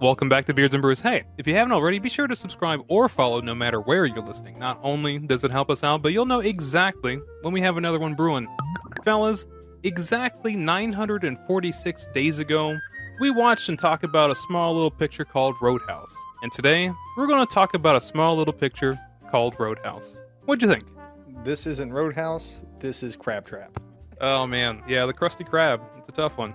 Welcome back to Beards and Brews. Hey, if you haven't already, be sure to subscribe or follow no matter where you're listening. Not only does it help us out, but you'll know exactly when we have another one brewing. Fellas, exactly 946 days ago, we watched and talked about a small little picture called Roadhouse. And today, we're going to talk about a small little picture called Roadhouse. What'd you think? This isn't Roadhouse, this is Crab Trap. Oh man, yeah, the Krusty Krab. It's a tough one.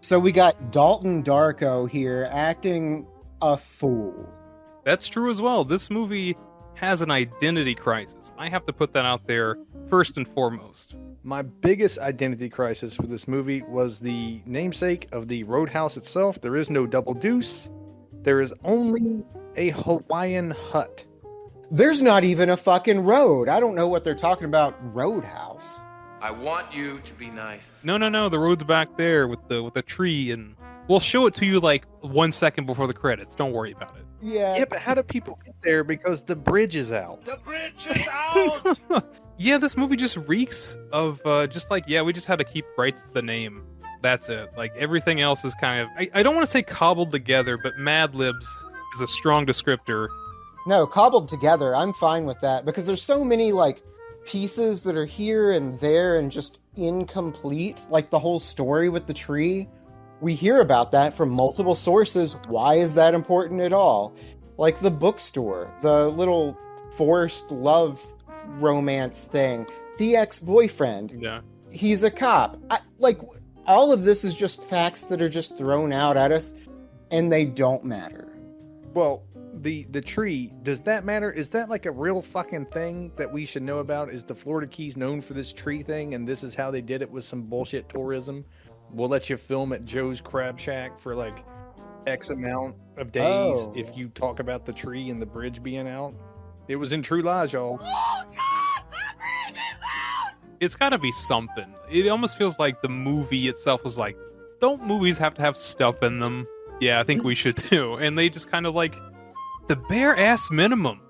So we got Dalton Darko here acting a fool. That's true as well. This movie has an identity crisis. I have to put that out there first and foremost. My biggest identity crisis with this movie was the namesake of the Roadhouse itself. There is no double deuce. There is only a Hawaiian hut. There's not even a fucking road. I don't know what they're talking about, Roadhouse. I want you to be nice. No, the road's back there with the tree, and we'll show it to you like 1 second before the credits. Don't worry about it. Yeah, but how do people get there? Because the bridge is out. The bridge is out! Yeah, this movie just reeks of we just had to keep rights to the name. That's it. Like, everything else is kind of, I don't want to say cobbled together, but Mad Libs is a strong descriptor. No, cobbled together. I'm fine with that because there's so many like pieces that are here and there and just incomplete. Like the whole story with the tree. We hear about that from multiple sources. Why is that important at all? Like the bookstore, the little forced love romance thing, the ex-boyfriend. Yeah. He's a cop. All of this is just facts that are just thrown out at us and they don't matter. Well, the tree, does that matter? Is that like a real fucking thing that we should know about? Is the Florida Keys known for this tree thing and this is how they did it with some bullshit tourism? We'll let you film at Joe's Crab Shack for like X amount of days if you talk about the tree and the bridge being out. It was in True Lies, y'all. Oh God, the bridge is out! It's gotta be something. It almost feels like the movie itself was like, don't movies have to have stuff in them? Yeah, I think we should too. And they just kind of like, the bare ass minimum.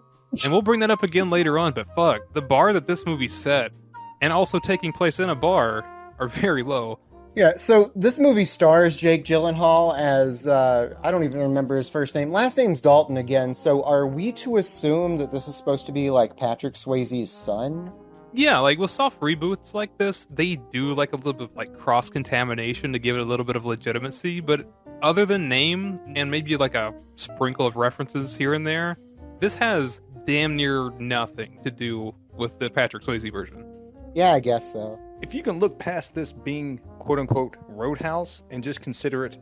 And we'll bring that up again later on, but fuck, the bar that this movie set, and also taking place in a bar, are very low. Yeah, so this movie stars Jake Gyllenhaal as, I don't even remember his first name. Last name's Dalton again, so are we to assume that this is supposed to be like Patrick Swayze's son? Yeah, like with soft reboots like this, they do like a little bit of like cross-contamination to give it a little bit of legitimacy, but other than name and maybe like a sprinkle of references here and there, this has damn near nothing to do with the Patrick Swayze version. Yeah, I guess so. If you can look past this being quote-unquote Roadhouse and just consider it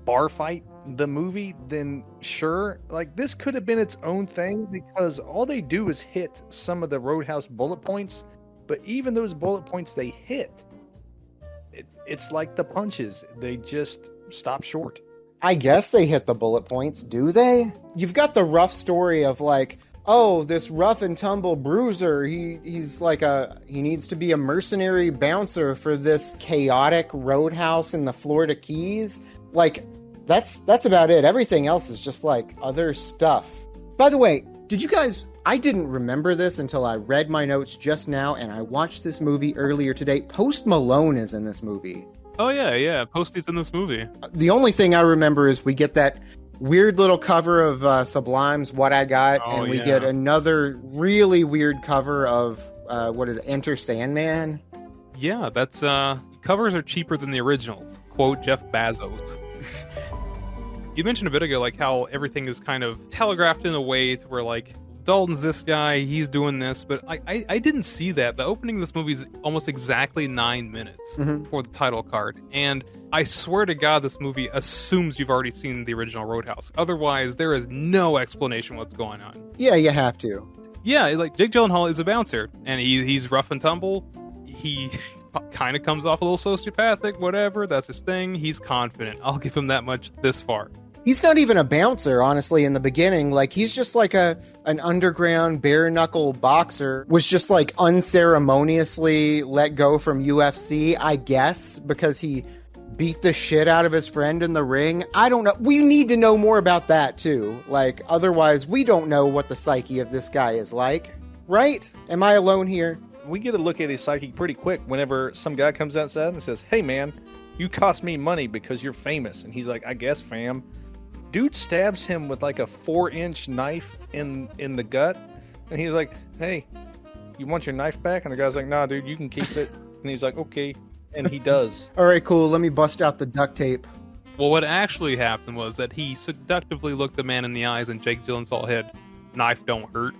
Bar Fight, the movie, then sure, like this could have been its own thing because all they do is hit some of the Roadhouse bullet points, but even those bullet points they hit, it's like the punches. They just stop short. I guess they hit the bullet points, do they? You've got the rough story of like, oh, this rough and tumble bruiser, he's like he needs to be a mercenary bouncer for this chaotic roadhouse in the Florida Keys. Like, that's about it. Everything else is just like other stuff. By the way, I didn't remember this until I read my notes just now and I watched this movie earlier today. Post Malone is in this movie. Oh yeah, Posty's in this movie. The only thing I remember is we get that weird little cover of Sublime's What I Got, and we get another really weird cover of Enter Sandman. Yeah, that's covers are cheaper than the originals. Quote Jeff Bezos. You mentioned a bit ago like how everything is kind of telegraphed in a way to where like Dalton's this guy, he's doing this, but I didn't see that. The opening of this movie is almost exactly 9 minutes before the title card, and I swear to God this movie assumes you've already seen the original Roadhouse. Otherwise, there is no explanation what's going on. Yeah, you have to. Yeah, like Jake Gyllenhaal is a bouncer, and he's rough and tumble. He kind of comes off a little sociopathic, whatever, that's his thing. He's confident. I'll give him that much this far. He's not even a bouncer, honestly, in the beginning. Like, he's just like an underground bare-knuckle boxer, was just like unceremoniously let go from UFC, I guess, because he beat the shit out of his friend in the ring. I don't know. We need to know more about that, too. Like, otherwise, we don't know what the psyche of this guy is like. Right? Am I alone here? We get a look at his psyche pretty quick whenever some guy comes outside and says, "Hey, man, you cost me money because you're famous." And he's like, "I guess, fam." Dude stabs him with like a 4-inch knife in the gut, and he's like, "Hey, you want your knife back?" And the guy's like, "Nah, dude, you can keep it." And he's like, "Okay," and he does. All right, cool. Let me bust out the duct tape. Well, what actually happened was that he seductively looked the man in the eyes, and Jake Gyllenhaal had knife don't hurt.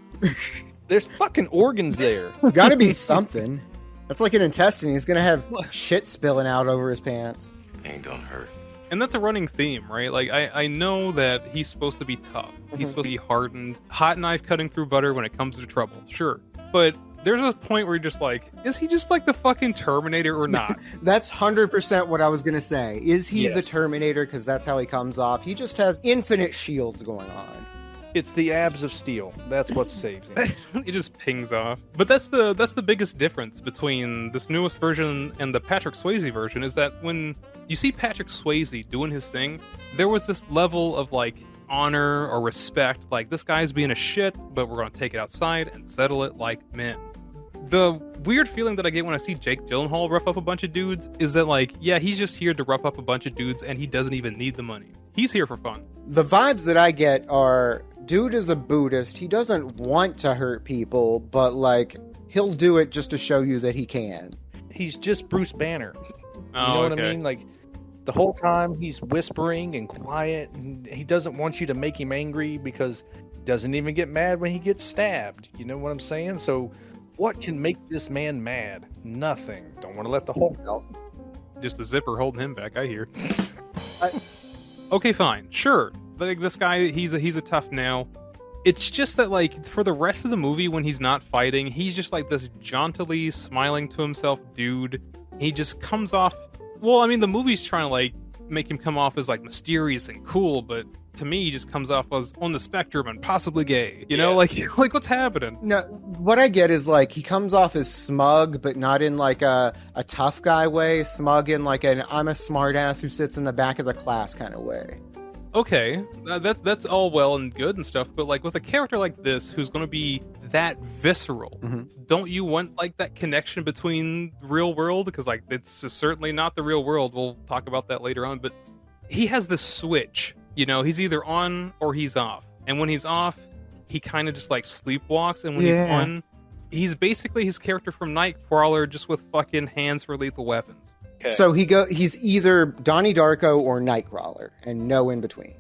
There's fucking organs there. Gotta be something. That's like an intestine. He's gonna have shit spilling out over his pants. Pain don't hurt. And that's a running theme, right? Like, I know that he's supposed to be tough. He's supposed to be hardened, hot knife cutting through butter when it comes to trouble. Sure. But there's a point where you're just like, is he just like the fucking Terminator or not? That's 100% what I was gonna say. Is he Yes. the Terminator? Because that's how he comes off. He just has infinite shields going on. It's the abs of steel. That's what saves him. It just pings off. But that's the biggest difference between this newest version and the Patrick Swayze version, is that when you see Patrick Swayze doing his thing, there was this level of like honor or respect, like this guy's being a shit, but we're gonna take it outside and settle it like men. The weird feeling that I get when I see Jake Gyllenhaal rough up a bunch of dudes is that, like, yeah, he's just here to rough up a bunch of dudes and he doesn't even need the money. He's here for fun. The vibes that I get are, dude is a Buddhist. He doesn't want to hurt people, but like, he'll do it just to show you that he can. He's just Bruce Banner. Oh, You know what okay. I mean? Like, the whole time he's whispering and quiet, and he doesn't want you to make him angry because he doesn't even get mad when he gets stabbed. You know what I'm saying? So, what can make this man mad? Nothing. Don't want to let the Hulk out. Just the zipper holding him back, I hear. Okay, fine. Sure. Like, this guy, he's a tough nail. It's just that, like, for the rest of the movie when he's not fighting, he's just like this jauntily smiling to himself dude. He just comes off... Well, I mean, the movie's trying to, like, make him come off as, like, mysterious and cool, but to me, he just comes off as on the spectrum and possibly gay. You know, Yeah. like what's happening? No, what I get is like, he comes off as smug, but not in like a tough guy way. Smug in like an I'm a smartass who sits in the back of the class kind of way. Okay, that's all well and good and stuff, but like with a character like this who's going to be that visceral, don't you want like that connection between real world? Because like it's just certainly not the real world. We'll talk about that later on, but he has this switch. You know, he's either on or he's off, and when he's off, he kind of just like sleepwalks, and when he's on, he's basically his character from Nightcrawler, just with fucking hands for lethal weapons. Okay. So he's either Donnie Darko or Nightcrawler, and no in between.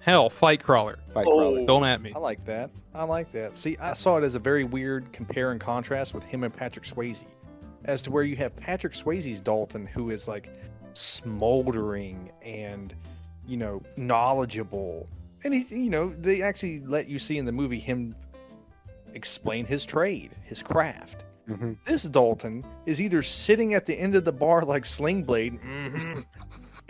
Hell, Fightcrawler. Fightcrawler. Don't at me. I like that. I like that. See, I saw it as a very weird compare and contrast with him and Patrick Swayze. As to where you have Patrick Swayze's Dalton, who is like smoldering and, you know, knowledgeable. And he, you know, they actually let you see in the movie him explain his trade, his craft. Mm-hmm. This Dalton is either sitting at the end of the bar like Sling Blade, or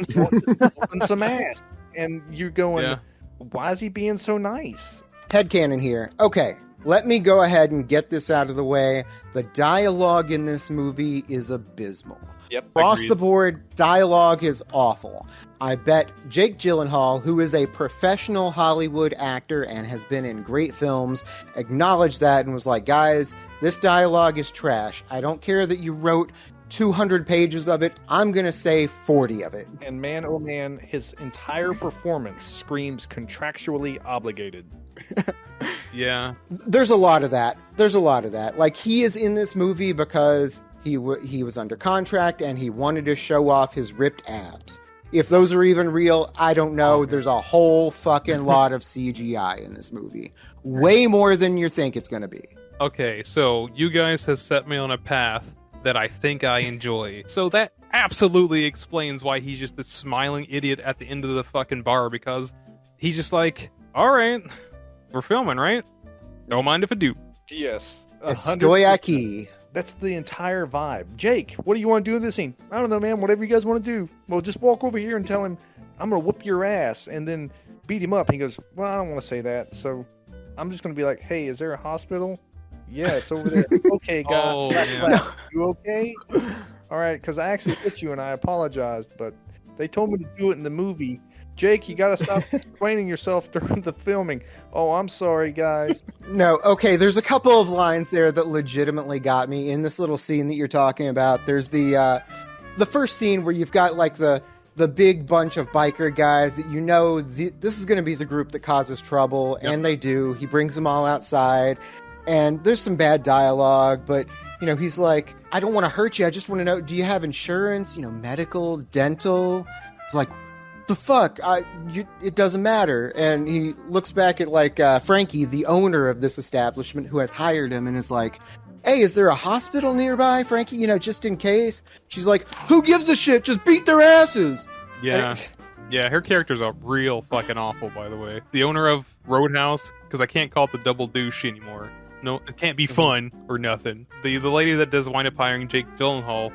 just whooping some ass. And you're going, Yeah. why is he being so nice? Headcanon here. Okay, let me go ahead and get this out of the way. The dialogue in this movie is abysmal. Yep. Across Agreed. the board, dialogue is awful. I bet Jake Gyllenhaal, who is a professional Hollywood actor and has been in great films, acknowledged that and was like, guys, this dialogue is trash. I don't care that you wrote 200 pages of it. I'm going to say 40 of it. And man, oh man, his entire performance screams contractually obligated. Yeah. There's a lot of that. Like, he is in this movie because he was under contract and he wanted to show off his ripped abs. If those are even real, I don't know. There's a whole fucking lot of CGI in this movie. Way more than you think it's going to be. Okay, so you guys have set me on a path that I think I enjoy. So that absolutely explains why he's just this smiling idiot at the end of the fucking bar, because he's just like, all right, we're filming, right? Don't mind if I do. Yes. Estoy aquí. That's the entire vibe. Jake, what do you want to do in this scene? I don't know, man. Whatever you guys want to do. Well, just walk over here and tell him, I'm going to whoop your ass, and then beat him up. He goes, well, I don't want to say that. So I'm just going to be like, hey, is there a hospital? Yeah, it's over there. Okay, guys. Oh, slap, yeah. slap. You okay? All right, because I actually hit you and I apologized, but they told me to do it in the movie. Jake, you got to stop explaining yourself during the filming. Oh, I'm sorry, guys. No, okay, there's a couple of lines there that legitimately got me in this little scene that you're talking about. There's the first scene where you've got like the the big bunch of biker guys that this is going to be the group that causes trouble, and they do. He brings them all outside, and there's some bad dialogue, but he's like, I don't want to hurt you. I just want to know, do you have insurance? Medical, dental. It's like, the fuck? It doesn't matter. And he looks back at Frankie, the owner of this establishment, who has hired him, and is like, hey, is there a hospital nearby, Frankie? Just in case. She's like, who gives a shit? Just beat their asses. Yeah. Yeah, her character's a real fucking awful, by the way. The owner of Roadhouse, because I can't call it the double douche anymore. No, it can't be fun or nothing. The lady that does wind up hiring Jake Gyllenhaal,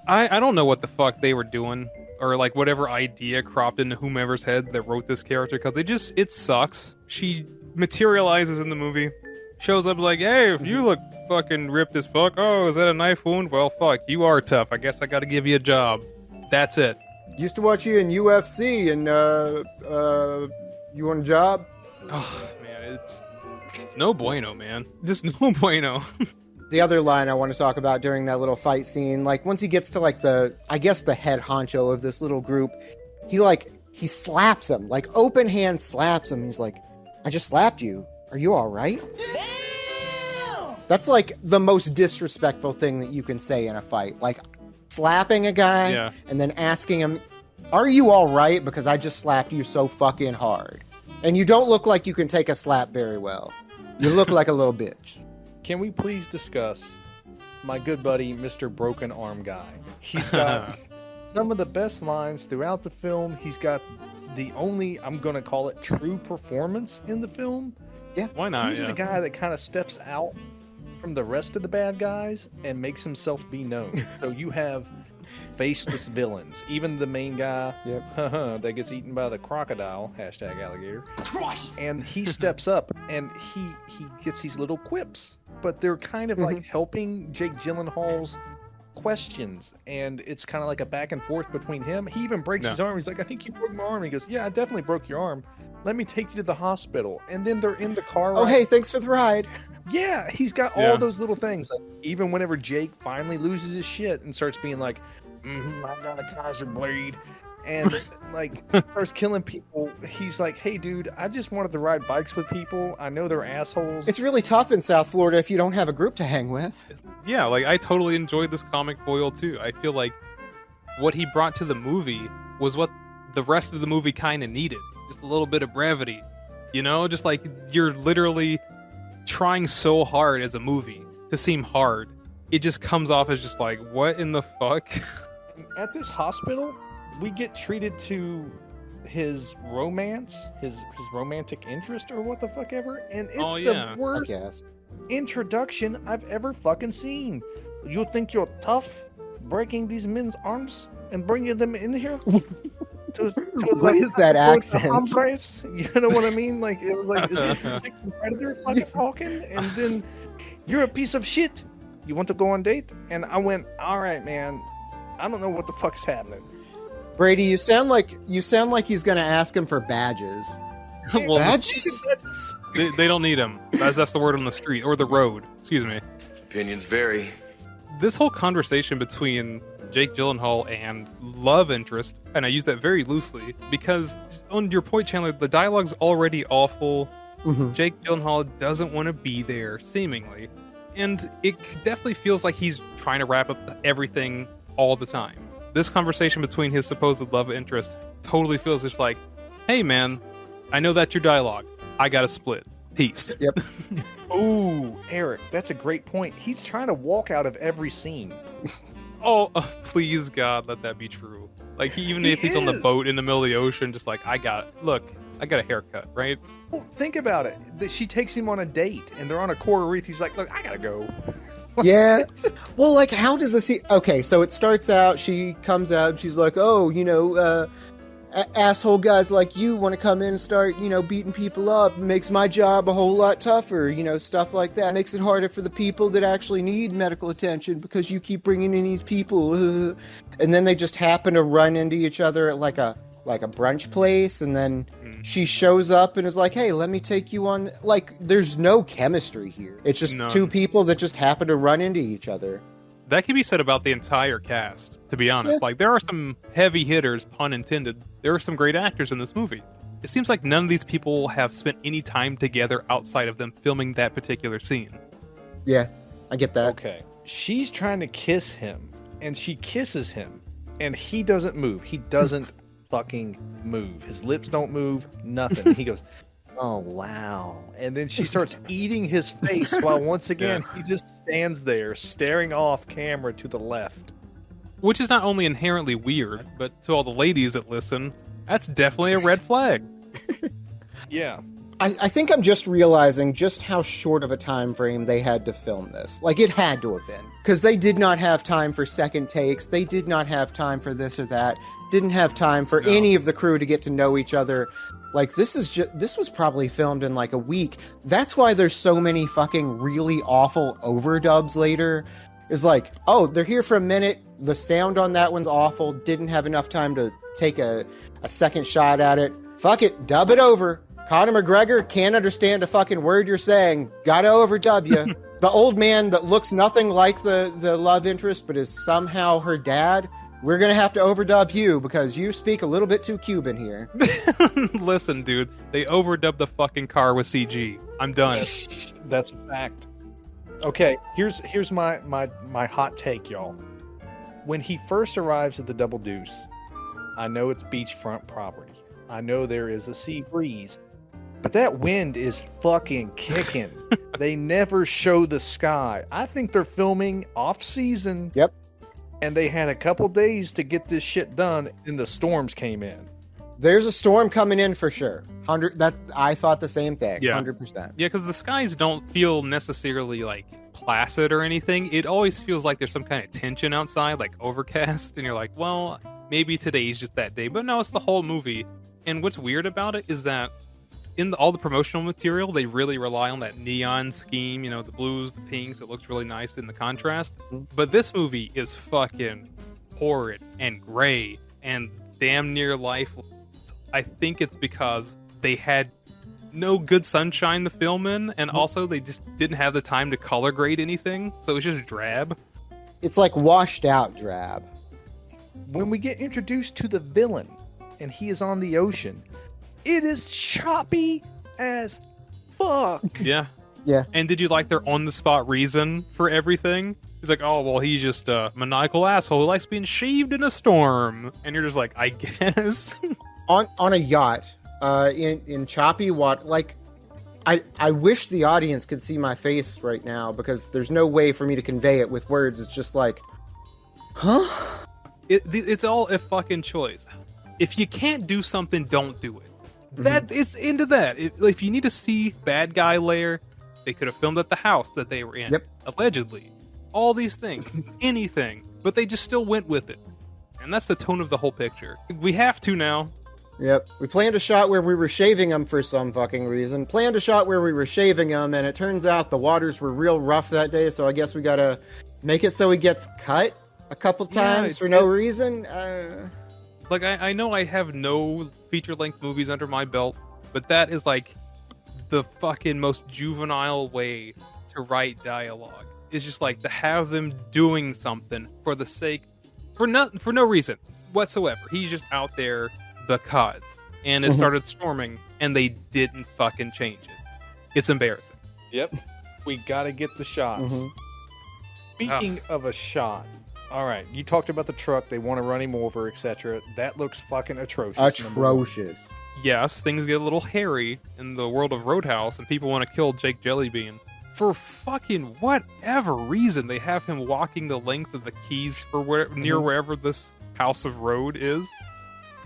I don't know what the fuck they were doing, or whatever idea cropped into whomever's head that wrote this character, because it sucks. She materializes in the movie, shows up like, hey, if you look fucking ripped as fuck, oh, is that a knife wound? Well, fuck, you are tough. I guess I gotta give you a job. That's it. Used to watch you in UFC, and you want a job? Oh, man, it's no bueno, man. Just no bueno. The other line I want to talk about during that little fight scene, once he gets to the head honcho of this little group, he slaps him, open hand slaps him. He's like, I just slapped you. Are you all right? Damn! That's the most disrespectful thing that you can say in a fight. Slapping a guy and then asking him, are you all right? Because I just slapped you so fucking hard. And you don't look like you can take a slap very well. You look like a little bitch. Can we please discuss my good buddy, Mr. Broken Arm Guy? He's got some of the best lines throughout the film. He's got the only, I'm going to call it, true performance in the film. Yeah. Why not? He's the guy that kind of steps out from the rest of the bad guys and makes himself be known. So you have faceless villains. Even the main guy that gets eaten by the crocodile, #alligator. And he steps up and he gets these little quips. But they're kind of helping Jake Gyllenhaal's questions. And it's kind of like a back and forth between him. He even breaks his arm. He's like, I think you broke my arm. He goes, yeah, I definitely broke your arm. Let me take you to the hospital. And then they're in the car. Oh, hey, thanks for the ride. Yeah, he's got all those little things. Even whenever Jake finally loses his shit and starts being like, I got a Kaiser blade, and starts killing people, he's like, hey dude, I just wanted to ride bikes with people. I know they're assholes. It's really tough in South Florida if you don't have a group to hang with. Yeah, I totally enjoyed this comic foil too. I feel like what he brought to the movie was what the rest of the movie kind of needed. Just a little bit of brevity. Just you're literally trying so hard as a movie to seem hard. It just comes off as just what in the fuck? At this hospital, we get treated to his romance, his romantic interest, or what the fuck ever, and it's the worst introduction I've ever fucking seen. You think you're tough, breaking these men's arms and bringing them in here? What is that accent? You know what I mean? It was is this the Predator fucking talking? And then, you're a piece of shit. You want to go on date? And I went, all right, man. I don't know what the fuck's happening. Brady, you sound like he's gonna ask him for badges. Well, badges? They don't need them. That's the word on the street or the road. Excuse me. Opinions vary. This whole conversation between Jake Gyllenhaal and love interest, and I use that very loosely because, on your point, Chandler, the dialogue's already awful. Jake Gyllenhaal doesn't want to be there, seemingly, and it definitely feels like he's trying to wrap up everything all the time. This conversation between his supposed love interest totally feels just like, hey man, I know that's your dialogue. I got to split. Peace. Yep. Ooh, Eric, that's a great point. He's trying to walk out of every scene. Oh, please God, let that be true. Even if he's on the boat in the middle of the ocean, just I got a haircut, right? Well, think about it. She takes him on a date, and they're on a coral reef. He's like, look, I gotta go. Yeah. Well, how does this... Okay, so it starts out, she comes out, and she's like, oh, asshole guys like you want to come in and start, beating people up. It makes my job a whole lot tougher, stuff like that. It makes it harder for the people that actually need medical attention because you keep bringing in these people. And then they just happen to run into each other at like a brunch place, and then she shows up and is like, hey, let me take you on... There's no chemistry here. It's just two people that just happen to run into each other. That can be said about the entire cast, to be honest. Yeah. Like, there are some heavy hitters, pun intended. There are some great actors in this movie. It seems like none of these people have spent any time together outside of them filming that particular scene. Yeah, I get that. Okay. She's trying to kiss him, and she kisses him, and he doesn't move. He doesn't fucking move. His lips don't move, nothing. And he goes, oh, wow. And then she starts eating his face while once again he just stands there staring off camera to the left. Which is not only inherently weird, but to all the ladies that listen, that's definitely a red flag. Yeah. I think I'm just realizing just how short of a time frame they had to film this. Like, it had to have been. Because they did not have time for second takes. They did not have time for this or that. Didn't have time for any of the crew to get to know each other. Like, this was probably filmed in like a week. That's why there's so many fucking really awful overdubs later. Is like, oh, they're here for a minute. The sound on that one's awful. Didn't have enough time to take a second shot at it. Fuck it, dub it over. Conor McGregor can't understand a fucking word you're saying. Gotta overdub you. The old man that looks nothing like the love interest but is somehow her dad, we're gonna have to overdub you because you speak a little bit too Cuban here. Listen, dude, they overdubbed the fucking car with CG. I'm done. That's a fact. Okay, here's my hot take, y'all. When he first arrives at the Double Deuce, I know it's beachfront property. I know there is a sea breeze. But that wind is fucking kicking. They never show the sky. I think they're filming off season. Yep. And they had a couple days to get this shit done, and the storms came in. There's a storm coming in for sure. I thought the same thing. Yeah. 100%. Yeah, because the skies don't feel necessarily like placid or anything. It always feels like there's some kind of tension outside, like overcast, and you're like, well, maybe today's just that day. But no, it's the whole movie. And what's weird about it is that in all the promotional material, they really rely on that neon scheme, the blues, the pinks. It looks really nice in the contrast. But this movie is fucking horrid and gray and damn near lifeless. I think it's because they had no good sunshine to film in, and also they just didn't have the time to color grade anything, so it's just drab. It's like washed out drab. When we get introduced to the villain, and he is on the ocean, it is choppy as fuck. Yeah. Yeah. And did you like their on-the-spot reason for everything? He's like, oh, well, he's just a maniacal asshole who likes being shaved in a storm. And you're just like, I guess. On a yacht, in choppy water, like, I wish the audience could see my face right now because there's no way for me to convey it with words. It's just like, huh? It's all a fucking choice. If you can't do something, don't do it. That it's into that. If you need to see bad guy lair, they could have filmed at the house that they were in. Yep. Allegedly. All these things. Anything. But they just still went with it. And that's the tone of the whole picture. We have to now. Yep. We planned a shot where we were shaving him for some fucking reason. Planned a shot where we were shaving him, and it turns out the waters were real rough that day, so I guess we gotta make it so he gets cut a couple times for no reason. Like, I know I have no feature-length movies under my belt, but that is, like, the fucking most juvenile way to write dialogue. It's just, like, to have them doing something for the sake... For no reason whatsoever. He's just out there because. And it started storming, and they didn't fucking change it. It's embarrassing. Yep. We gotta get the shots. Speaking of a shot... All right, you talked about the truck. They want to run him over, etc. That looks fucking atrocious. Atrocious. Yes, things get a little hairy in the world of Roadhouse, and people want to kill Jake Jellybean. For fucking whatever reason, they have him walking the length of the keys for near wherever this house of road is.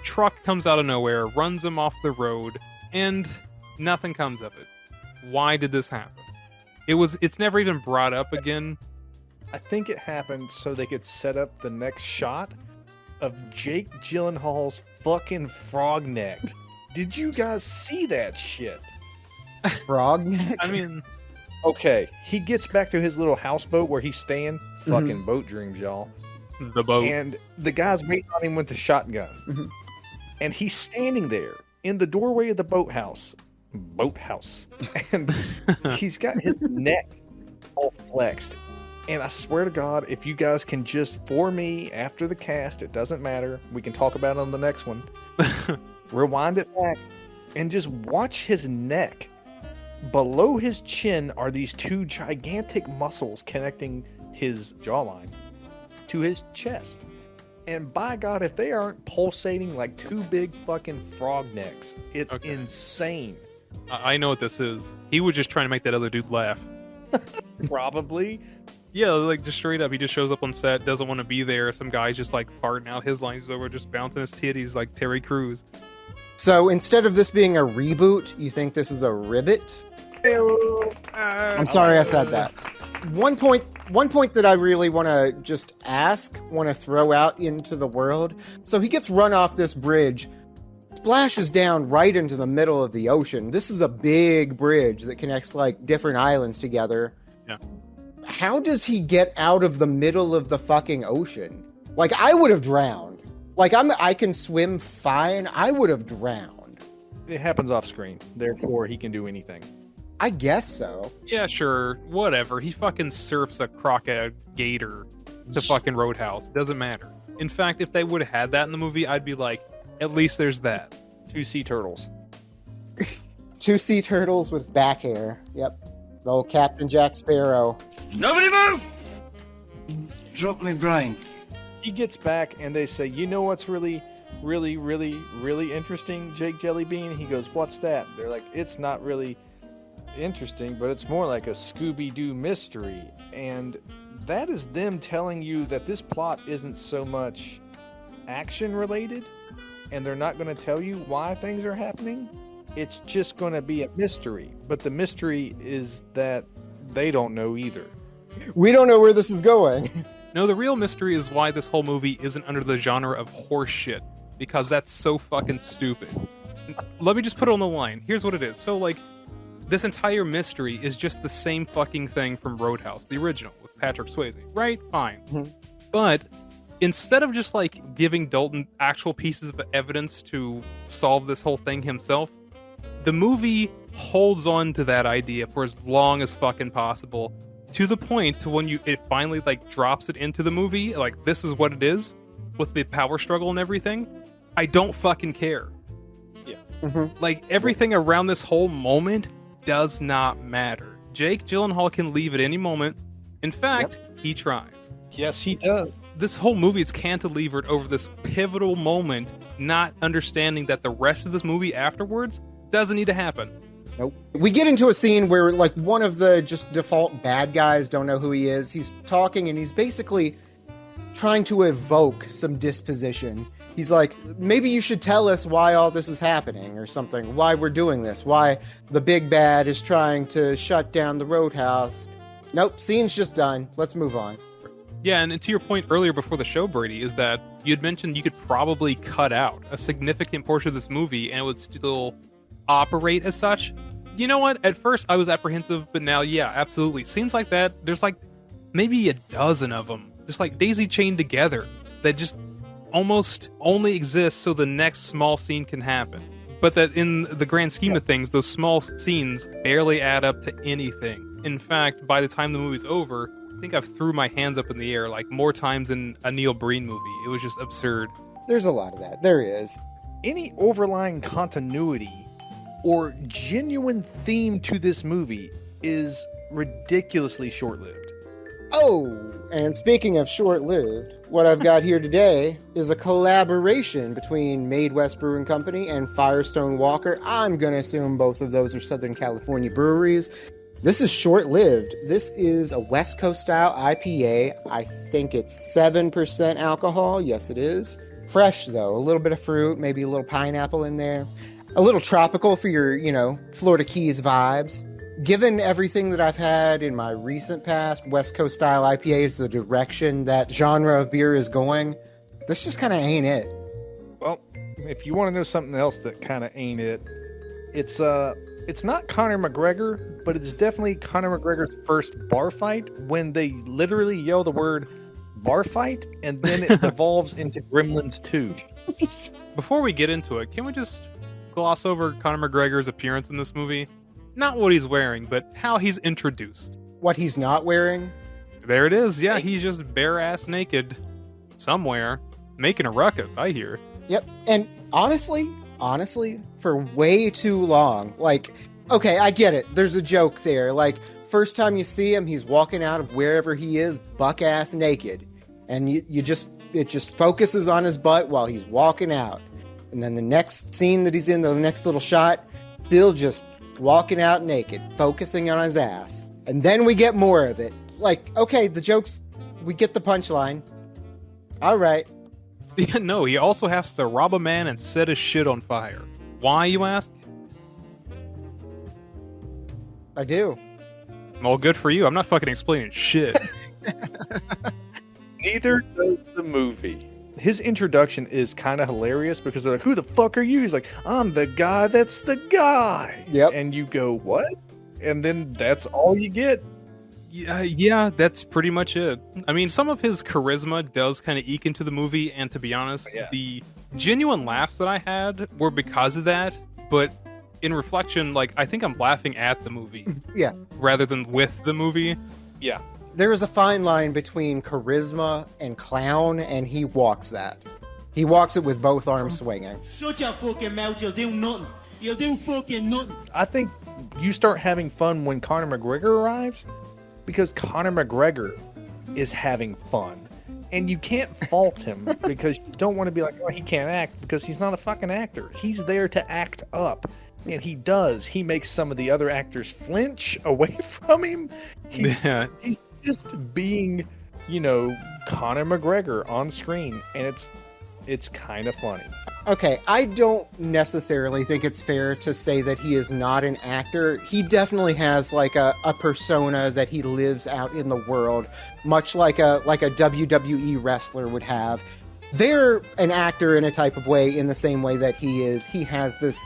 Truck comes out of nowhere, runs him off the road, and nothing comes of it. Why did this happen? It's never even brought up again. I think it happened so they could set up the next shot of Jake Gyllenhaal's fucking frog neck. Did you guys see that shit? Frog neck? I mean... Okay, he gets back to his little houseboat where he's staying. Fucking boat dreams, y'all. The boat. And the guy's waiting on him with the shotgun. And he's standing there in the doorway of the boathouse. And he's got his neck all flexed. And I swear to God, if you guys can just, for me, after the cast, it doesn't matter. We can talk about it on the next one. Rewind it back and just watch his neck. Below his chin are these two gigantic muscles connecting his jawline to his chest. And by God, if they aren't pulsating like two big fucking frog necks, it's insane. I know what this is. He was just trying to make that other dude laugh. Probably. Yeah, like just straight up, he just shows up on set, doesn't want to be there. Some guy's just like farting out his lines over, just bouncing his titties like Terry Crews. So instead of this being a reboot, you think this is a ribbit? I'm sorry I said that. One point that I really want to throw out into the world. So he gets run off this bridge, splashes down right into the middle of the ocean. This is a big bridge that connects like different islands together. Yeah. How does he get out of the middle of the fucking ocean? Like, I would have drowned. Like, I can swim fine. I would have drowned. It happens off screen. Therefore, he can do anything. I guess so. Yeah, sure, whatever. He fucking surfs a crocodile gator to fucking Roadhouse. Doesn't matter. In fact, if they would have had that in the movie, I'd be like, at least there's that. 2 sea turtles. 2 sea turtles with back hair. Yep. The old Captain Jack Sparrow. Nobody move! Drop my brain. He gets back and they say, you know what's really interesting, Jake Jellybean? He goes, what's that? They're like, it's not really interesting, but it's more like a Scooby-Doo mystery. And that is them telling you that this plot isn't so much action related, and they're not going to tell you why things are happening. It's just going to be a mystery. But the mystery is that they don't know either. We don't know where this is going. No, the real mystery is why this whole movie isn't under the genre of horse shit, because that's so fucking stupid. Let me just put it on the line. Here's what it is. So, like, this entire mystery is just the same fucking thing from Roadhouse, the original, with Patrick Swayze, right? Fine. Mhm. But instead of just, like, giving Dalton actual pieces of evidence to solve this whole thing himself, the movie holds on to that idea for as long as fucking possible, to the point to when it finally like drops it into the movie, like this is what it is, with the power struggle and everything. I don't fucking care. Yeah. Mm-hmm. Like everything around this whole moment does not matter. Jake Gyllenhaal can leave at any moment. In fact, he tries. Yes, he does. This whole movie is cantilevered over this pivotal moment, not understanding that the rest of this movie afterwards doesn't need to happen. Nope. We get into a scene where like one of the just default bad guys, don't know who he is. He's talking and he's basically trying to evoke some disposition. He's like, maybe you should tell us why all this is happening or something, why we're doing this, why the big bad is trying to shut down the Roadhouse. Nope, scene's just done. Let's move on. Yeah, and to your point earlier before the show, Brady, is that you had mentioned you could probably cut out a significant portion of this movie and it would still operate as such. You know what? At first I was apprehensive, but now, yeah, absolutely. Scenes like that, there's like maybe a dozen of them, just like daisy chained together, that just almost only exist so the next small scene can happen. But that in the grand scheme of things, those small scenes barely add up to anything. In fact, by the time the movie's over, I think I've threw my hands up in the air like more times than a Neil Breen movie. It was just absurd. There's a lot of that. There is. Any overlying continuity or genuine theme to this movie is ridiculously short-lived. Oh, and speaking of short-lived, what I've got here today is a collaboration between MadeWest Brewing Company and Firestone Walker. I'm going to assume both of those are Southern California breweries. This is short-lived. This is a West Coast style IPA. I think it's 7% alcohol. Yes, it is. Fresh, though. A little bit of fruit, maybe a little pineapple in there. A little tropical for your, Florida Keys vibes. Given everything that I've had in my recent past, West Coast style IPA is the direction that genre of beer is going. This just kind of ain't it. Well, if you want to know something else that kind of ain't it, it's not Conor McGregor, but it's definitely Conor McGregor's first bar fight when they literally yell the word bar fight and then it devolves into Gremlins 2. Before we get into it, can we just gloss over Conor McGregor's appearance in this movie? Not what he's wearing, but how he's introduced. What he's not wearing? There it is. Yeah, he's just bare-ass naked somewhere, making a ruckus, I hear. Yep. And honestly, for way too long, like, okay, I get it. There's a joke there. Like, first time you see him, he's walking out of wherever he is, buck-ass naked. And it just focuses on his butt while he's walking out. And then the next scene that he's in, the next little shot, still just walking out naked, focusing on his ass. And then we get more of it. Like, okay, the jokes, we get the punchline. All right. Yeah, no, he also has to rob a man and set his shit on fire. Why, you ask? I do. Well, good for you. I'm not fucking explaining shit. Neither does the movie. His introduction is kind of hilarious because they're like, "Who the fuck are you?" He's like, "I'm the guy that's the guy." Yep. And you go, "What?" And then that's all you get. Yeah, that's pretty much it. I mean, some of his charisma does kind of eke into the movie, and to be honest, the genuine laughs that I had were because of that, but in reflection, like, I think I'm laughing at the movie. Yeah. Rather than with the movie. Yeah. There is a fine line between charisma and clown, and he walks that. He walks it with both arms swinging. Shut your fucking mouth, you'll do nothing. You'll do fucking nothing. I think you start having fun when Conor McGregor arrives, because Conor McGregor is having fun. And you can't fault him because you don't want to be like, "Oh, he can't act," because he's not a fucking actor. He's there to act up. And he does. He makes some of the other actors flinch away from him. He's just being, Conor McGregor on screen. And it's kind of funny. Okay, I don't necessarily think it's fair to say that he is not an actor. He definitely has like a persona that he lives out in the world, much like a WWE wrestler would have. They're an actor in a type of way in the same way that he is. He has this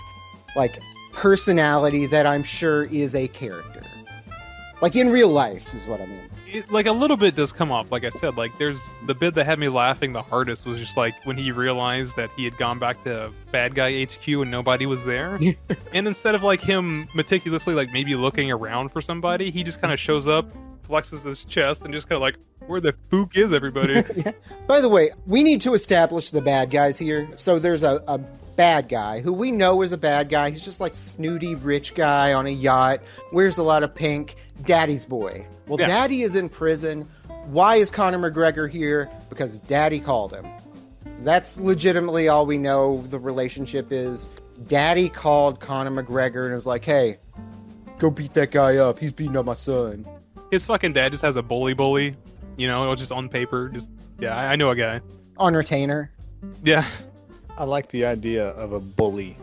like personality that I'm sure is a character. Like in real life is what I mean. Like a little bit does come off. Like I said, like there's the bit that had me laughing the hardest was just like when he realized that he had gone back to Bad Guy HQ and nobody was there. And instead of like him meticulously like maybe looking around for somebody, he just kind of shows up, flexes his chest, and just kind of like, where the fook is everybody? Yeah. By the way, we need to establish the bad guys here. So there's a bad guy who we know is a bad guy. He's just like snooty rich guy on a yacht, wears a lot of pink, daddy's boy. Well, yeah. Daddy is in prison. Why is Conor McGregor here? Because Daddy called him. That's legitimately all we know the relationship is. Daddy called Conor McGregor and was like, "Hey, go beat that guy up. He's beating up my son." His fucking dad just has a bully, just on paper. Just, yeah, I know a guy. On retainer. Yeah. I like the idea of a bully.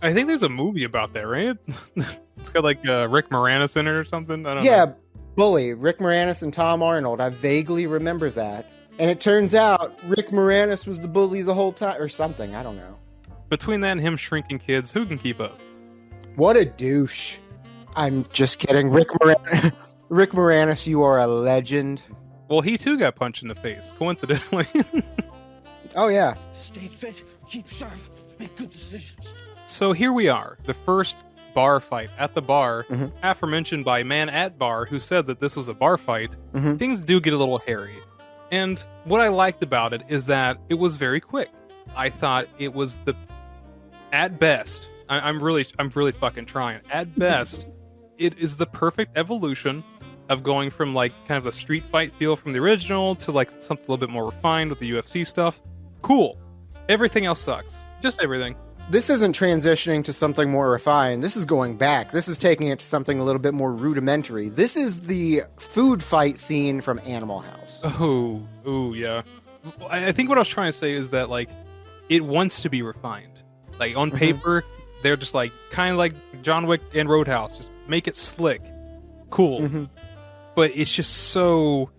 I think there's a movie about that, right? It's got like Rick Moranis in it or something. I don't Yeah, know. Bully. Rick Moranis and Tom Arnold. I vaguely remember that. And it turns out Rick Moranis was the bully the whole time, or something. I don't know. Between that and him shrinking kids, who can keep up? What a douche. I'm just kidding. Rick Moranis, you are a legend. Well, he too got punched in the face, coincidentally. Oh, yeah. Stay fit, keep sharp, make good decisions. So here we are, the first bar fight at the bar, Mhm. aforementioned by man at bar who said that this was a bar fight. Mhm. Things do get a little hairy. And what I liked about it is that it was very quick. I thought it was at best, I'm really fucking trying. At best, it is the perfect evolution of going from like kind of a street fight feel from the original to like something a little bit more refined with the UFC stuff. Cool. Everything else sucks. Just everything. This isn't transitioning to something more refined. This is going back. This is taking it to something a little bit more rudimentary. This is the food fight scene from Animal House. Oh, yeah. I think what I was trying to say is that, like, it wants to be refined. Like, on paper, they're just, like, kind of like John Wick and Roadhouse. Just make it slick. Cool. Mm-hmm. But it's just so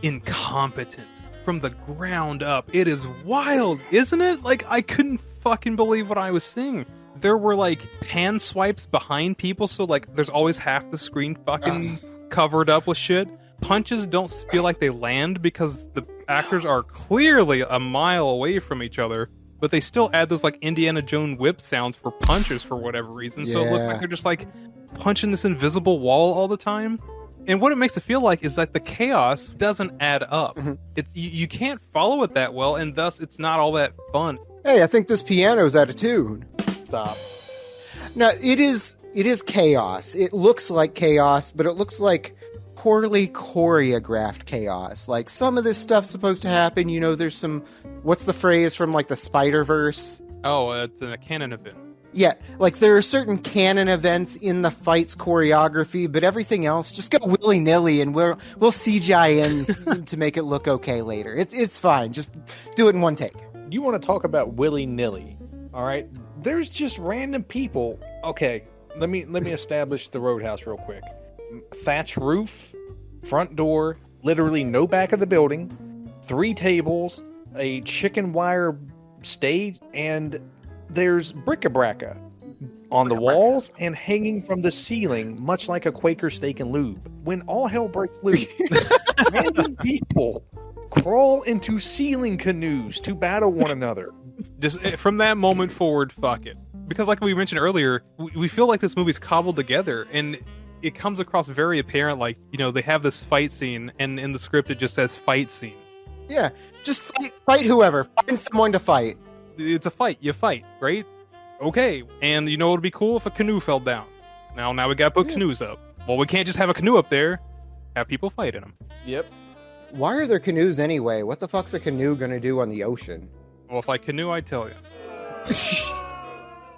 incompetent from the ground up. It is wild, isn't it? Like, I couldn't fucking believe what I was seeing. There were, like, pan swipes behind people, so, like, there's always half the screen fucking covered up with shit. Punches don't feel like they land because the actors are clearly a mile away from each other, but they still add those, like, Indiana Jones whip sounds for punches for whatever reason, so it looks like they're just, like, punching this invisible wall all the time. And what it makes it feel like is that the chaos doesn't add up. Mm-hmm. You can't follow it that well, and thus it's not all that fun. Hey, I think this piano's out of tune. Stop. No, it is chaos. It looks like chaos, but it looks like poorly choreographed chaos. Like, some of this stuff's supposed to happen. You know, there's some, what's the phrase from like the Spider-Verse? Oh, it's a canon event. Yeah, like there are certain canon events in the fight's choreography, but everything else, just go willy-nilly and we'll CGI in to make it look okay later. It's fine. Just do it in one take. You want to talk about willy-nilly, all right? There's just random people. Okay, let me establish the Roadhouse real quick. Thatch roof, front door, literally no back of the building, 3 tables, a chicken wire stage, and there's bric-a-brac on the walls and hanging from the ceiling, much like a Quaker steak and lube. When all hell breaks loose, random people crawl into ceiling canoes to battle one another. Just from that moment forward, fuck it. Because like we mentioned earlier, we feel like this movie's cobbled together, and it comes across very apparent, like, you know, they have this fight scene, and in the script it just says fight scene. Yeah, just fight whoever. Find someone to fight. It's a fight. You fight, right? Okay. And you know what would be cool if a canoe fell down? Now we gotta put canoes up. Well, we can't just have a canoe up there. Have people fight in them. Yep. Why are there canoes anyway? What the fuck's a canoe gonna do on the ocean? Well, if I canoe, I'd tell you.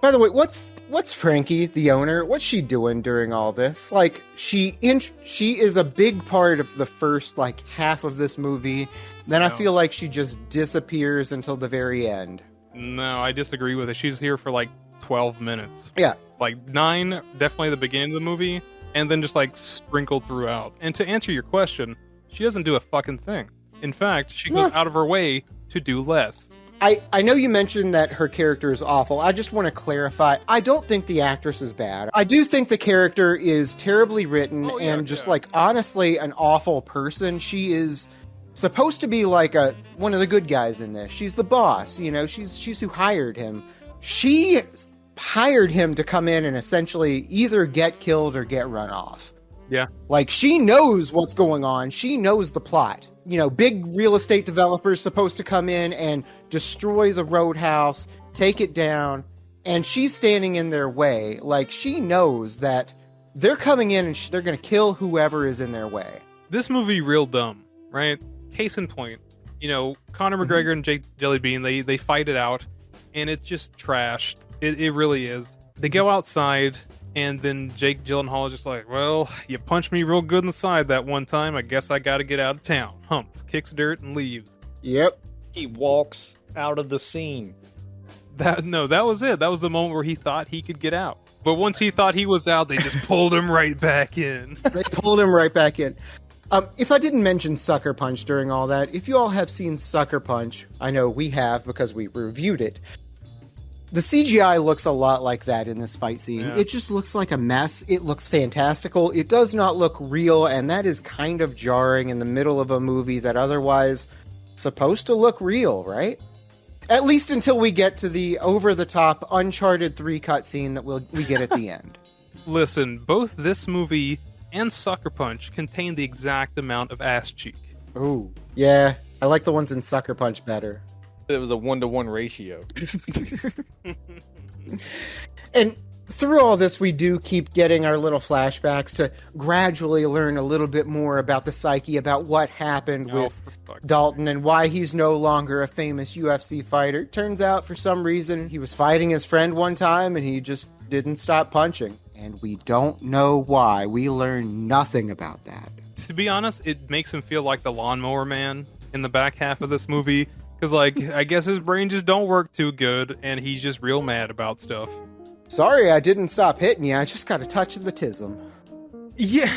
By the way, what's Frankie, the owner? What's she doing during all this? Like, she is a big part of the first like half of this movie. Then I feel like she just disappears until the very end. No, I disagree with it. She's here for like 12 minutes. Yeah. Like 9, definitely the beginning of the movie, and then just like sprinkled throughout. And to answer your question, she doesn't do a fucking thing. In fact, she goes out of her way to do less. I know you mentioned that her character is awful. I just want to clarify. I don't think the actress is bad. I do think the character is terribly written like honestly an awful person. She is supposed to be like one of the good guys in this. She's the boss, you know, she's who hired him. She hired him to come in and essentially either get killed or get run off. Yeah. Like, she knows what's going on. She knows the plot. You know, big real estate developers supposed to come in and destroy the Roadhouse, take it down, and she's standing in their way. Like, she knows that they're coming in and they're going to kill whoever is in their way. This movie real dumb, right? Case in point, you know, Conor McGregor and Jake Jellybean, they fight it out, and it's just trash. It really is. They go outside, and then Jake Gyllenhaal is just like, well, you punched me real good in the side that one time. I guess I gotta get out of town. Hump, kicks dirt, and leaves. Yep. He walks out of the scene. That was it. That was the moment where he thought he could get out. But once he thought he was out, they just pulled him right back in. They pulled him right back in. If I didn't mention Sucker Punch during all that, if you all have seen Sucker Punch, I know we have because we reviewed it. The CGI looks a lot like that in this fight scene. Yeah. It just looks like a mess. It looks fantastical. It does not look real, and that is kind of jarring in the middle of a movie that otherwise supposed to look real, right? At least until we get to the over-the-top Uncharted 3 cutscene that we get at the end. Listen, both this movie and Sucker Punch contain the exact amount of ass cheek. Ooh, yeah. I like the ones in Sucker Punch better. It was a 1-to-1 ratio. And through all this, we do keep getting our little flashbacks to gradually learn a little bit more about the psyche, about what happened with Dalton and why he's no longer a famous UFC fighter. Turns out, for some reason, he was fighting his friend one time and he just didn't stop punching. And we don't know why. We learn nothing about that. To be honest, it makes him feel like the Lawnmower Man in the back half of this movie. Because, like, I guess his brain just don't work too good, and he's just real mad about stuff. Sorry, I didn't stop hitting you. I just got a touch of the tism. Yeah,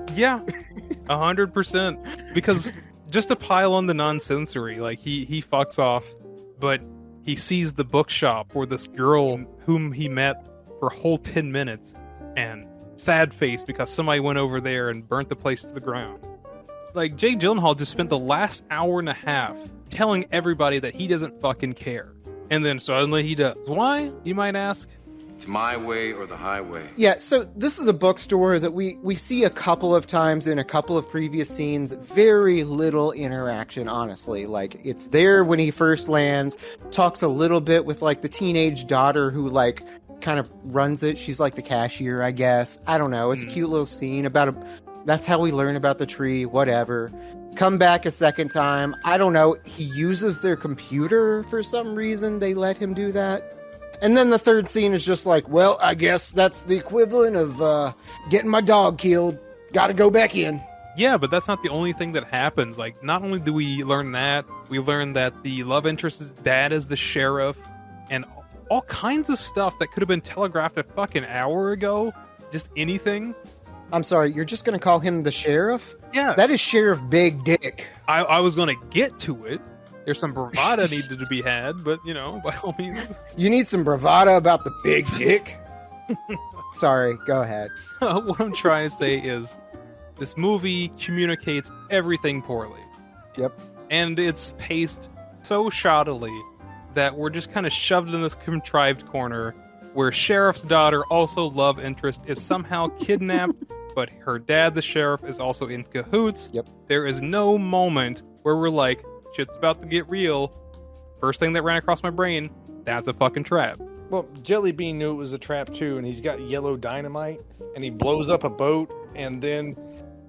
100%. Because just to pile on the nonsensory, like, he fucks off, but he sees the bookshop where this girl whom he met for a whole 10 minutes, and sad face because somebody went over there and burnt the place to the ground. Like, Jake Gyllenhaal just spent the last hour and a half telling everybody that he doesn't fucking care. And then suddenly he does. Why, you might ask? It's my way or the highway. Yeah, so this is a bookstore that we see a couple of times in a couple of previous scenes. Very little interaction, honestly. Like, it's there when he first lands, talks a little bit with, like, the teenage daughter who, like, kind of runs it. She's like the cashier, I guess. I don't know. It's a cute little scene about that's how we learn about the tree, whatever. Come back a second time. I don't know. He uses their computer for some reason. They let him do that. And then the third scene is just like, well, I guess that's the equivalent of getting my dog killed. Gotta go back in. Yeah, but that's not the only thing that happens. Like, not only do we learn that, we learn that the love interest's dad is the sheriff, and all kinds of stuff that could have been telegraphed a fucking hour ago. Just anything. I'm sorry, you're just gonna call him the sheriff? Yeah. That is Sheriff Big Dick. I was going to get to it. There's some bravada needed to be had, but, you know, by all means. You need some bravado about the big dick? Sorry, go ahead. What I'm trying to say is this movie communicates everything poorly. Yep. And it's paced so shoddily that we're just kind of shoved in this contrived corner where Sheriff's daughter, also love interest, is somehow kidnapped, but her dad, the sheriff, is also in cahoots. Yep. There is no moment where we're like, shit's about to get real. First thing that ran across my brain, that's a fucking trap. Well, Jelly Bean knew it was a trap too, and he's got yellow dynamite, and he blows up a boat, and then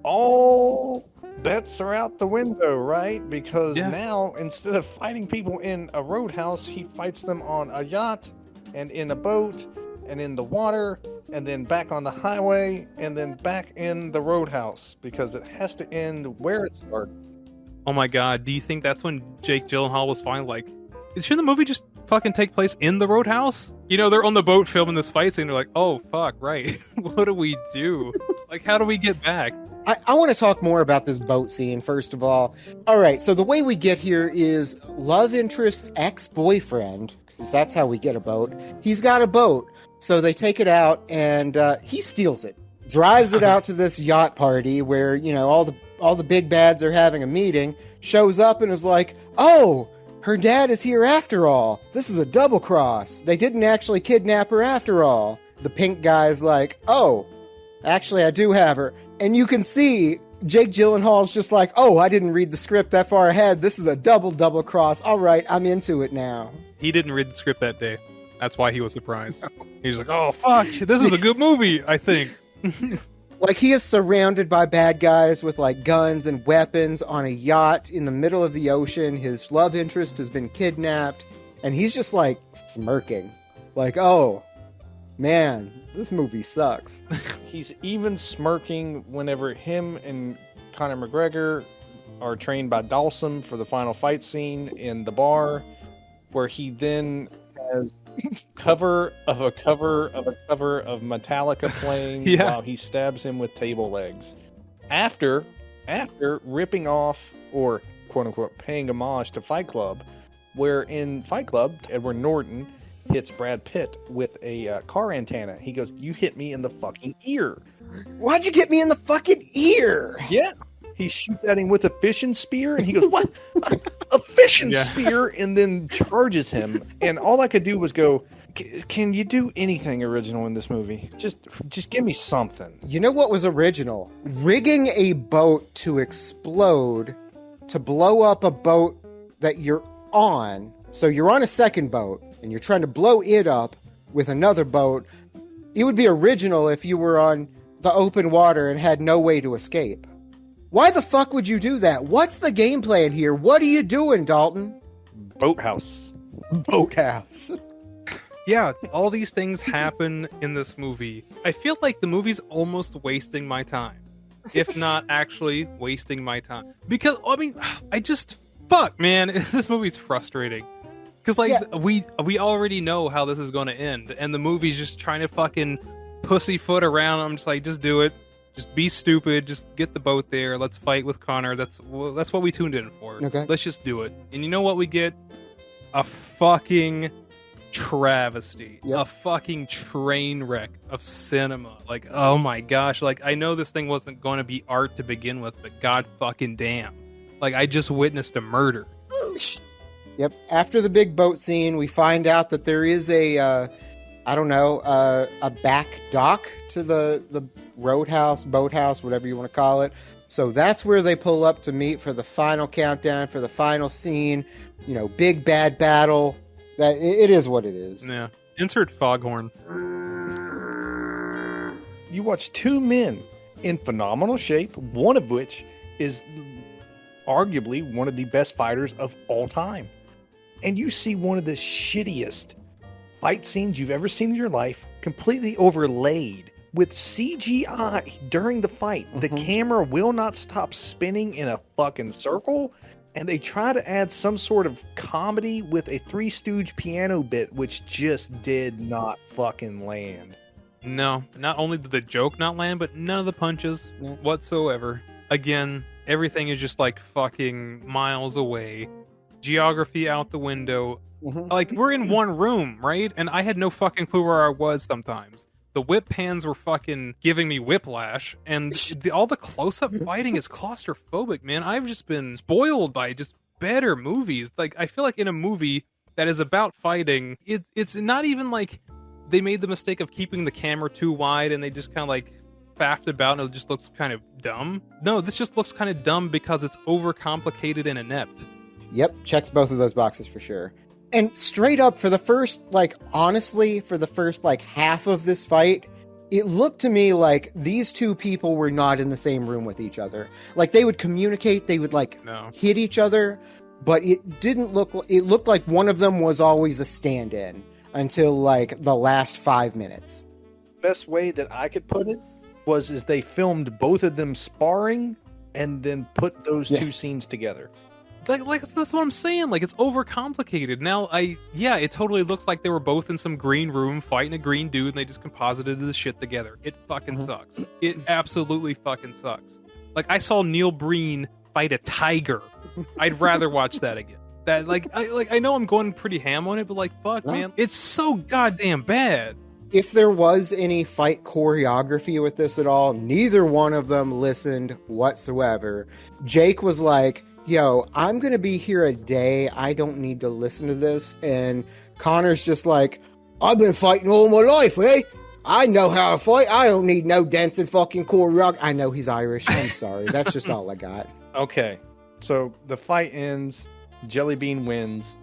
all bets are out the window, right? Because now, instead of fighting people in a roadhouse, he fights them on a yacht, and in a boat, and in the water, and then back on the highway, and then back in the roadhouse, because it has to end where it started. Oh my god, do you think that's when Jake Gyllenhaal was finally like, shouldn't the movie just fucking take place in the roadhouse? You know, they're on the boat filming this fight scene, they're like, oh fuck, right. What do we do? Like, how do we get back? I want to talk more about this boat scene, first of all. All right, so the way we get here is love interest's ex-boyfriend, because that's how we get a boat. He's got a boat, so they take it out, and he steals it. Drives it out to this yacht party where, you know, all the big bads are having a meeting, shows up and is like, oh, her dad is here after all. This is a double cross. They didn't actually kidnap her after all. The pink guy's like, oh, actually I do have her. And you can see Jake Gyllenhaal's just like, oh, I didn't read the script that far ahead. This is a double cross. All right, I'm into it now. He didn't read the script that day. That's why he was surprised. He's like, oh fuck, this is a good movie, I think. Like, he is surrounded by bad guys with, like, guns and weapons on a yacht in the middle of the ocean. His love interest has been kidnapped, and he's just, like, smirking. Like, oh, man, this movie sucks. He's even smirking whenever him and Conor McGregor are trained by Dawson for the final fight scene in the bar, where he then has cover of Metallica playing while he stabs him with table legs. After ripping off, or quote unquote paying homage to Fight Club, where in Fight Club, Edward Norton hits Brad Pitt with a car antenna. He goes, you hit me in the fucking ear. Why'd you get me in the fucking ear? Yeah. He shoots at him with a fishing spear, and he goes, what? A fishing spear? And then charges him. And all I could do was go, can you do anything original in this movie? Just give me something. You know what was original? Rigging a boat to explode, to blow up a boat that you're on. So you're on a second boat, and you're trying to blow it up with another boat. It would be original if you were on the open water and had no way to escape. Why the fuck would you do that? What's the game plan here? What are you doing, Dalton? Boathouse. Boathouse. Yeah, all these things happen in this movie. I feel like the movie's almost wasting my time. If not actually wasting my time. Because, I mean, fuck, man, this movie's frustrating. Because, like, we already know how this is going to end, and the movie's just trying to fucking pussyfoot around. I'm just like, just do it. Just be stupid. Just get the boat there. Let's fight with Connor. That's what we tuned in for. Okay. Let's just do it. And you know what we get? A fucking travesty. Yep. A fucking train wreck of cinema. Like, oh my gosh. Like, I know this thing wasn't going to be art to begin with, but god fucking damn. Like, I just witnessed a murder. Yep. After the big boat scene, we find out that there is a I don't know, a back dock to the roadhouse, boathouse, whatever you want to call it. So that's where they pull up to meet for the final countdown, for the final scene. You know, big bad battle. That it is what it is. Yeah. Insert foghorn. You watch two men in phenomenal shape, one of which is arguably one of the best fighters of all time. And you see one of the shittiest fight scenes you've ever seen in your life, completely overlaid with CGI during the fight. The camera will not stop spinning in a fucking circle, and they try to add some sort of comedy with a Three Stooge piano bit, which just did not fucking land. No, not only did the joke not land, but none of the punches whatsoever. Again, everything is just like fucking miles away. Geography out the window. Like, we're in one room, right? And I had no fucking clue where I was sometimes. The whip pans were fucking giving me whiplash, and all the close-up fighting is claustrophobic, man. I've just been spoiled by just better movies. Like, I feel like in a movie that is about fighting, it's not even like they made the mistake of keeping the camera too wide and they just kind of like faffed about and it just looks kind of dumb. No, this just looks kind of dumb because it's overcomplicated and inept. Yep, checks both of those boxes for sure. And straight up, for the first, like, honestly, for the first, like, half of this fight, it looked to me like these two people were not in the same room with each other. Like, they would communicate, they would, like, hit each other, but it didn't look, it looked like one of them was always a stand-in until, like, the last 5 minutes. Best way that I could put it is they filmed both of them sparring and then put those two scenes together. Like that's what I'm saying. Like, it's overcomplicated. Now, it totally looks like they were both in some green room fighting a green dude and they just composited this shit together. It fucking sucks. It absolutely fucking sucks. Like, I saw Neil Breen fight a tiger. I'd rather watch that again. That I know I'm going pretty ham on it, but like, fuck, man, it's so goddamn bad. If there was any fight choreography with this at all, neither one of them listened whatsoever. Jake was like, yo, I'm going to be here a day. I don't need to listen to this. And Connor's just like, I've been fighting all my life, eh? I know how to fight. I don't need no dancing fucking choreography. I know he's Irish. I'm sorry. That's just all I got. Okay. So the fight ends. Jellybean wins.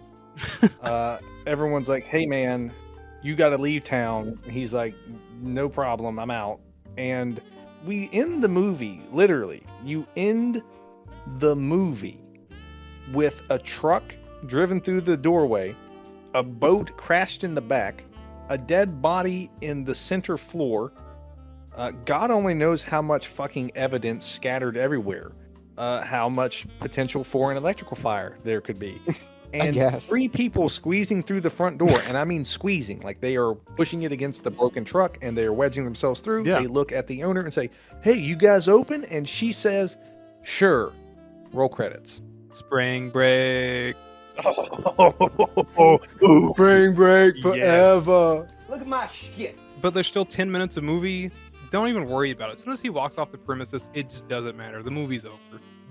Everyone's like, hey, man, you got to leave town. He's like, no problem. I'm out. And we end the movie, literally. You end the movie with a truck driven through the doorway, a boat crashed in the back, a dead body in the center floor. God only knows how much fucking evidence scattered everywhere. How much potential for an electrical fire there could be. And 3 people squeezing through the front door, and I mean squeezing, like they are pushing it against the broken truck and they are wedging themselves through. Yeah. They look at the owner and say, hey, you guys open? And she says, sure. Roll credits. Spring break. Spring break forever. Yes. Look at my shit. But there's still 10 minutes of movie. Don't even worry about it. As soon as he walks off the premises, it just doesn't matter. The movie's over.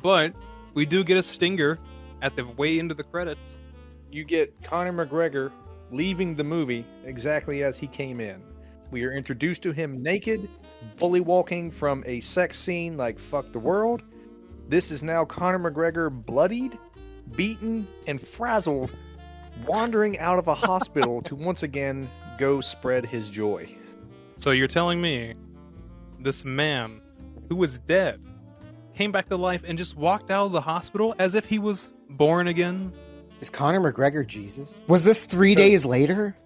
But we do get a stinger at the way into the credits. You get Conor McGregor leaving the movie exactly as he came in. We are introduced to him naked, fully walking from a sex scene like fuck the world. This is now Conor McGregor bloodied, beaten, and frazzled, wandering out of a hospital to once again go spread his joy. So you're telling me this man who was dead came back to life and just walked out of the hospital as if he was born again? Is Conor McGregor Jesus? Was this 3 days later?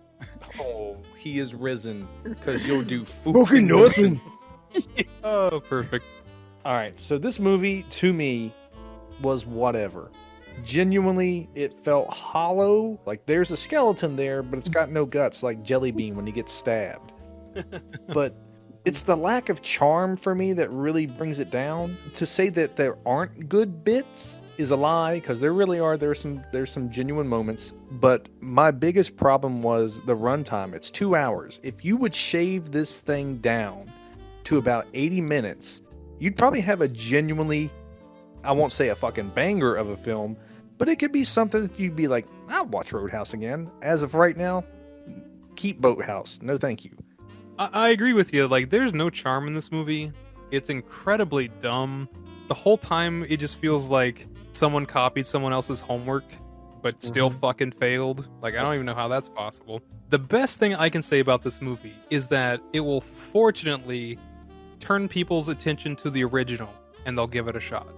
Oh, he is risen, because you'll do fucking nothing. Oh, perfect. All right, so this movie, to me, was whatever. Genuinely, it felt hollow. Like, there's a skeleton there, but it's got no guts, like Jellybean when he gets stabbed. But it's the lack of charm for me that really brings it down. To say that there aren't good bits is a lie, because there really are. There's some genuine moments. But my biggest problem was the runtime. It's 2 hours. If you would shave this thing down to about 80 minutes, you'd probably have a genuinely, I won't say a fucking banger of a film, but it could be something that you'd be like, I'll watch Roadhouse again. As of right now, Keep Boathouse. No, thank you. I agree with you. Like, there's no charm in this movie. It's incredibly dumb. The whole time, it just feels like someone copied someone else's homework, but still fucking failed. Like, I don't even know how that's possible. The best thing I can say about this movie is that it will fortunately turn people's attention to the original, and they'll give it a shot.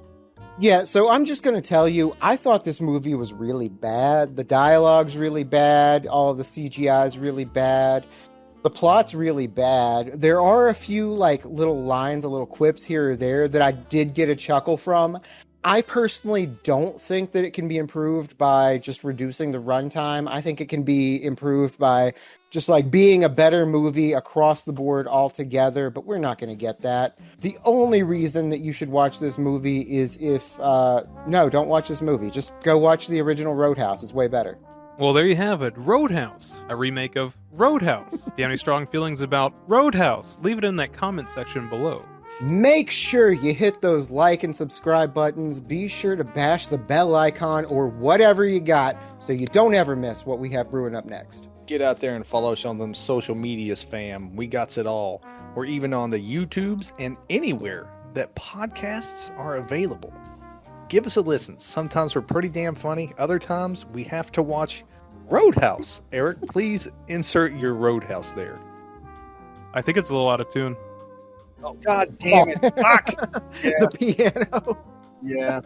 Yeah, so I'm just going to tell you, I thought this movie was really bad. The dialogue's really bad. All of the CGI's really bad. The plot's really bad. There are a few like little lines, a little quips here or there that I did get a chuckle from. I personally don't think that it can be improved by just reducing the runtime. I think it can be improved by just like being a better movie across the board altogether, but we're not going to get that. The only reason that you should watch this movie is if, no, don't watch this movie. Just go watch the original Roadhouse. It's way better. Well, there you have it. Roadhouse, a remake of Roadhouse. If you have any strong feelings about Roadhouse, leave it in that comment section below. Make sure you hit those like and subscribe buttons. Be sure to bash the bell icon or whatever you got so you don't ever miss what we have brewing up next. Get out there and follow us on them social medias, fam. We got it all. We're even on the YouTubes and anywhere that podcasts are available. Give us a listen. Sometimes we're pretty damn funny. Other times we have to watch Roadhouse. Eric, please insert your Roadhouse there. I think it's a little out of tune. Oh, God damn it. Fuck. The piano. Yeah.